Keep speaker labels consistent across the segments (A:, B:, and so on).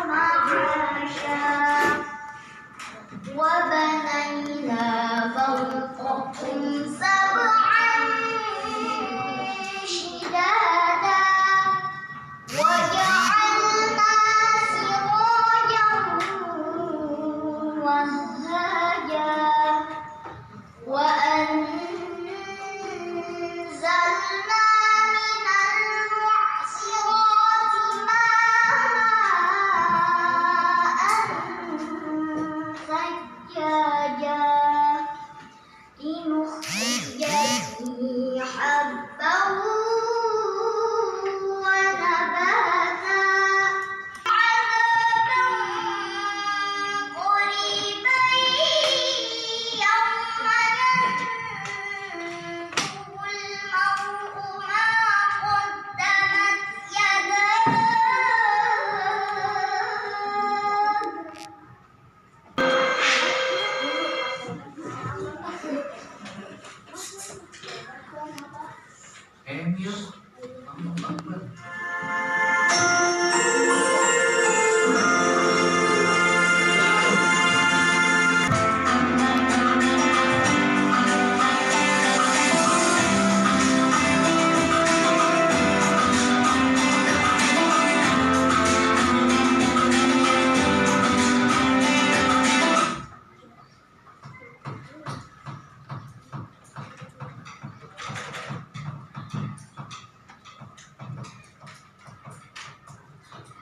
A: معاشا وبنينا فوقكم سبعا شدادا وجعلنا سراجا وهاجا وأنزلنا من المعصرات ماء ثجاجا لنخرج به حبا ونباتا عذابا قريبا يوم ينظر المرء ما قدمت يداه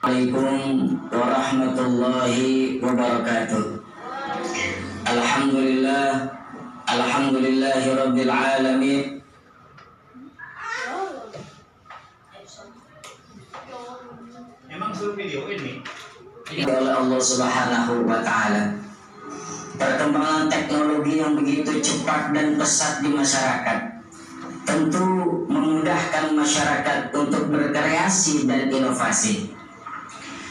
B: Assalamualaikum warahmatullahi wabarakatuh. Alhamdulillahi rabbil alamin.
C: Emang suruh video ini?
B: Oleh Allah Subhanahu wa Ta'ala. Perkembangan teknologi yang begitu cepat dan pesat di masyarakat tentu memudahkan masyarakat untuk berkreasi dan inovasi.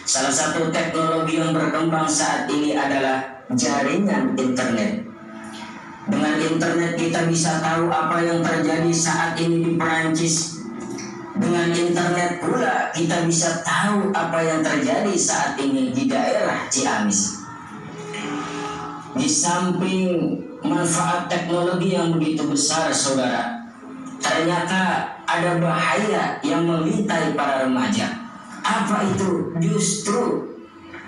B: Salah satu teknologi yang berkembang saat ini adalah jaringan internet. Dengan internet kita bisa tahu apa yang terjadi saat ini di Perancis. Dengan internet pula kita bisa tahu apa yang terjadi saat ini di daerah Ciamis. Di samping manfaat teknologi yang begitu besar, saudara, ternyata ada bahaya yang mengintai para remaja. Apa itu? Justru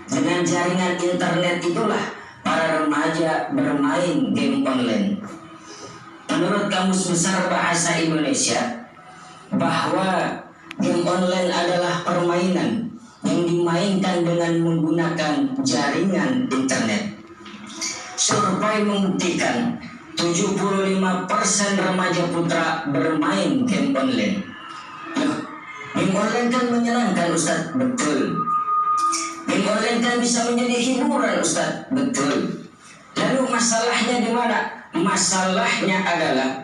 B: dengan jaringan internet itulah para remaja bermain game online. Menurut Kamus Besar Bahasa Indonesia, bahwa game online adalah permainan yang dimainkan dengan menggunakan jaringan internet. Survei membuktikan 75% remaja putra bermain game online. Game online kan menyenangkan, Ustaz? Betul. Game online kan bisa menjadi hiburan, Ustaz? Betul. Lalu masalahnya di mana? Masalahnya adalah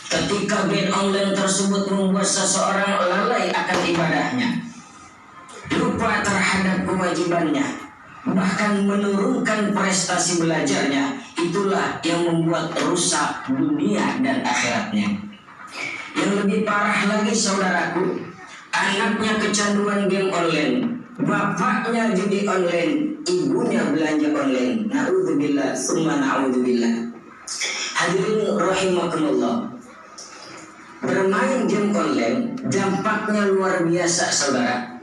B: ketika game online tersebut membuat seseorang lalai akan ibadahnya, lupa terhadap kewajibannya, bahkan menurunkan prestasi belajarnya, itulah yang membuat rusak dunia dan akhiratnya. Yang lebih parah lagi, saudaraku, anaknya kecanduan game online, bapaknya judi online, ibunya belanja online. Na'udzubillah, summa na'udzubillah. Hadirin rahimakumullah, bermain game online dampaknya luar biasa, saudara.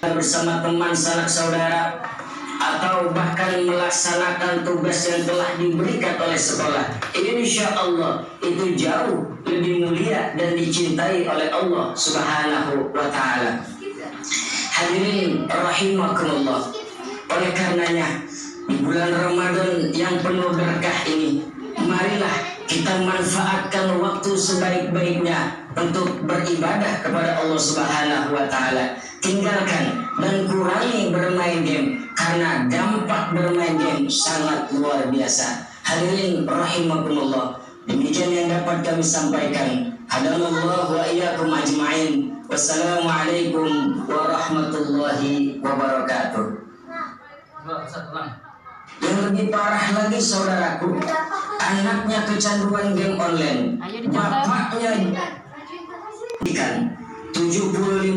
B: Bersama teman sanak saudara atau bahkan melaksanakan tugas yang telah diberikan oleh sekolah, insya Allah itu jauh lebih mulia dan dicintai oleh Allah Subhanahu wa Ta'ala. Hadirin rahimakumullah, oleh karenanya di bulan Ramadan yang penuh berkah ini, marilah kita manfaatkan waktu sebaik-baiknya untuk beribadah kepada Allah Subhanahu wa Ta'ala. Tinggalkan dan kurangi bermain game, karena dampak bermain game sangat luar biasa. Hadirin rahimakumullah, demikian yang dapat kami sampaikan. Hadanallahu wa iyyakum ajma'in. Wassalamualaikum warahmatullahi wabarakatuh. Yang lebih parah lagi saudaraku, anaknya kecanduan game online, bapaknya ikan. 75%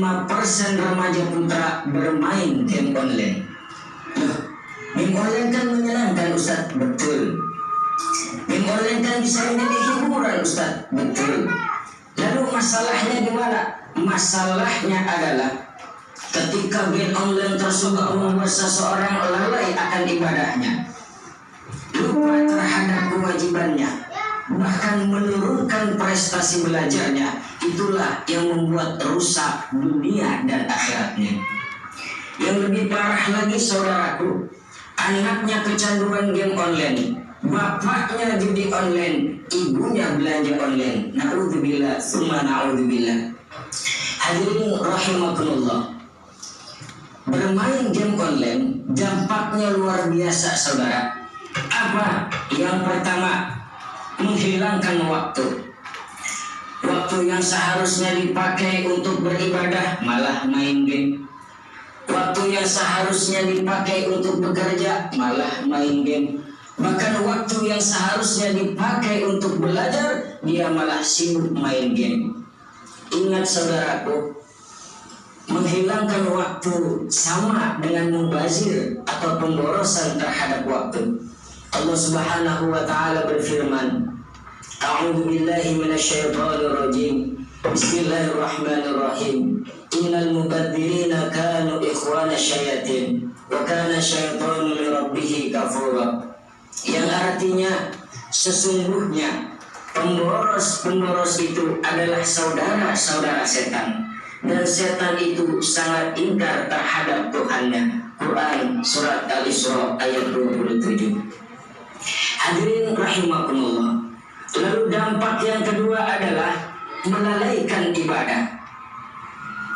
B: remaja putra bermain game online. Loh, game online kan menyenangkan Ustaz, betul. Game online kan bisa menjadi hiburan Ustaz, betul. Lalu masalahnya di mana? Masalahnya adalah ketika game online tersebut membuat seseorang lalai akan ibadahnya, lupa terhadap kewajibannya, bahkan menurunkan prestasi belajarnya, itulah yang membuat rusak dunia dan akhiratnya. Yang lebih parah lagi saudaraku, anaknya kecanduan game online, bapaknya judi online, ibunya belanja online. Na'udzubillah, summa na'udzubillah. Hadirin rahimakumullah, bermain game online dampaknya luar biasa saudara. Apa? Yang pertama, menghilangkan waktu. Waktu yang seharusnya dipakai untuk beribadah malah main game. Waktu yang seharusnya dipakai untuk bekerja malah main game. Bahkan waktu yang seharusnya dipakai untuk belajar, dia malah sibuk main game. Ingat saudaraku, menghilangkan waktu sama dengan mubazir atau pemborosan terhadap waktu. Allah Subhanahu wa Ta'ala berfirman, A'udzu billahi minasyaitonir rajim. Bismillahirrahmanirrahim. Innal mubadzirina kanu ikhwana syayatin wa kana syaitanu li rabbih kafura. Yang artinya sesungguhnya pemboros itu adalah saudara-saudara setan, dan setan itu sangat ingkar terhadap Tuhannya. Quran surat Al-Isra ayat 27. Hadirin rahimakumullah. Lalu dampak yang kedua adalah melalaikan ibadah.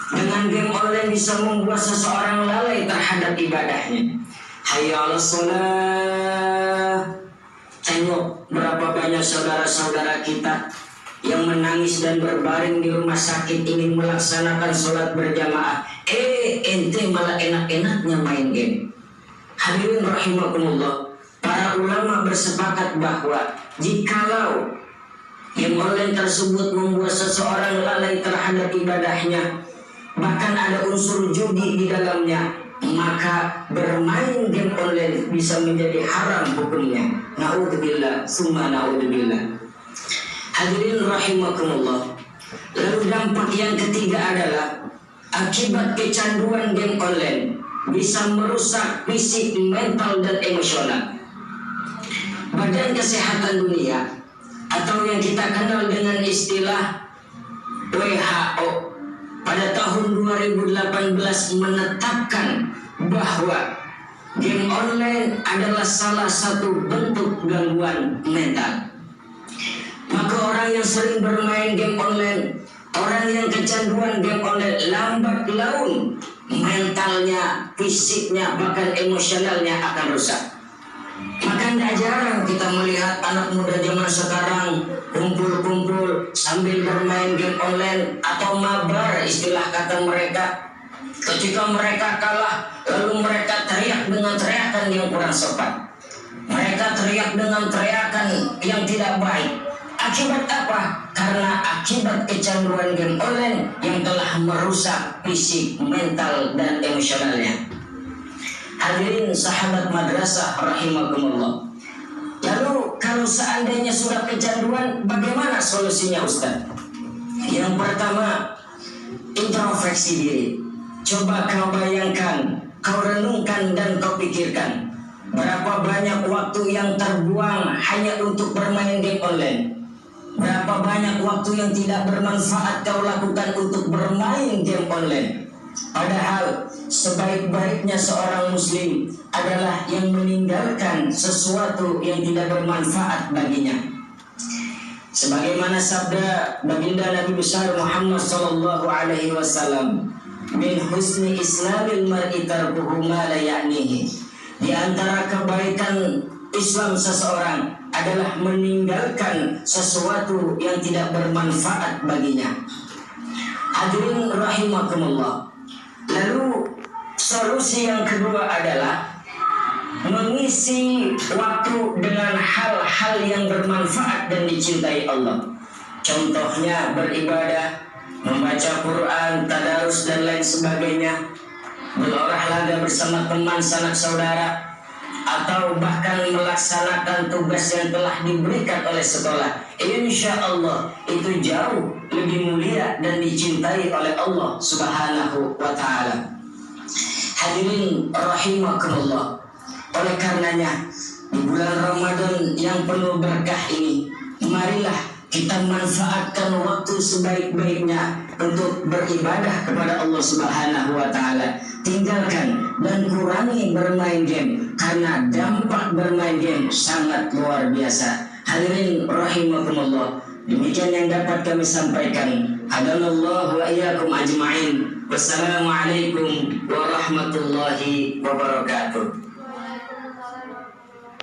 B: Dengan game online bisa membuat seseorang lalai terhadap ibadahnya. Hayya 'alas shalah. Tengok berapa banyak saudara-saudara kita yang menangis dan berbaring di rumah sakit ingin melaksanakan sholat berjamaah. Ente malah enak-enaknya main game. Hadirin rahimakumullah, para ulama bersepakat bahwa jikalau game online tersebut membuat seseorang lalai terhadap ibadahnya, bahkan ada unsur judi di dalamnya, maka bermain game online bisa menjadi haram hukumnya. Na'udzubillah, summa na'udzubillah. Hadirin rahimakumullah. Lalu dampak yang ketiga adalah akibat kecanduan game online bisa merusak fisik, mental, dan emosional. Badan Kesehatan Dunia atau yang kita kenal dengan istilah WHO pada tahun 2018 menetapkan bahwa game online adalah salah satu bentuk gangguan mental. Maka orang yang sering bermain game online, orang yang kecanduan game online, lambat laun mentalnya, fisiknya, bahkan emosionalnya akan rusak. Maka tidak jarang kita melihat anak muda zaman sekarang kumpul-kumpul sambil bermain game online atau mabar istilah kata mereka. Ketika mereka kalah, lalu mereka teriak dengan teriakan yang kurang sopan. Mereka teriak dengan teriakan yang tidak baik. Akibat apa? Karena akibat kecanduan game online yang telah merusak fisik, mental, dan emosionalnya. Hadirin sahabat madrasah rahimakumullah. Lalu kalau seandainya sudah kecanduan, bagaimana solusinya Ustaz? Yang pertama, introspeksi diri. Coba kau bayangkan, kau renungkan dan kau pikirkan, berapa banyak waktu yang terbuang hanya untuk bermain game online. Berapa banyak waktu yang tidak bermanfaat kau lakukan untuk bermain game online. Padahal sebaik-baiknya seorang muslim adalah yang meninggalkan sesuatu yang tidak bermanfaat baginya. Sebagaimana sabda baginda Nabi besar Muhammad sallallahu alaihi wasallam, "Min husni islamil mar'i tarkuhu ma la ya'nihi." Di antara kebaikan Islam seseorang adalah meninggalkan sesuatu yang tidak bermanfaat baginya. Hadirin rahimakumullah. Lalu solusi yang kedua adalah mengisi waktu dengan hal-hal yang bermanfaat dan dicintai Allah. Contohnya beribadah, membaca Quran, tadarus dan lain sebagainya, berolahraga bersama teman sanak saudara, atau bahkan melaksanakan tugas yang telah diberikan oleh sekolah. Insya Allah itu jauh lebih mulia dan dicintai oleh Allah Subhanahu wa ta'ala. Hadirin rahimakumullah. Oleh karenanya di bulan Ramadan yang penuh berkah ini, marilah kita manfaatkan waktu sebaik-baiknya untuk beribadah kepada Allah Subhanahu wa ta'ala. Tinggalkan dan kurangi bermain game, karena dampak bermain game sangat luar biasa. Hadirin rahimakumullah, demikian yang dapat kami sampaikan. Hadanallahu wa iyyakum ajma'in. Wassalamualaikum warahmatullahi wabarakatuh.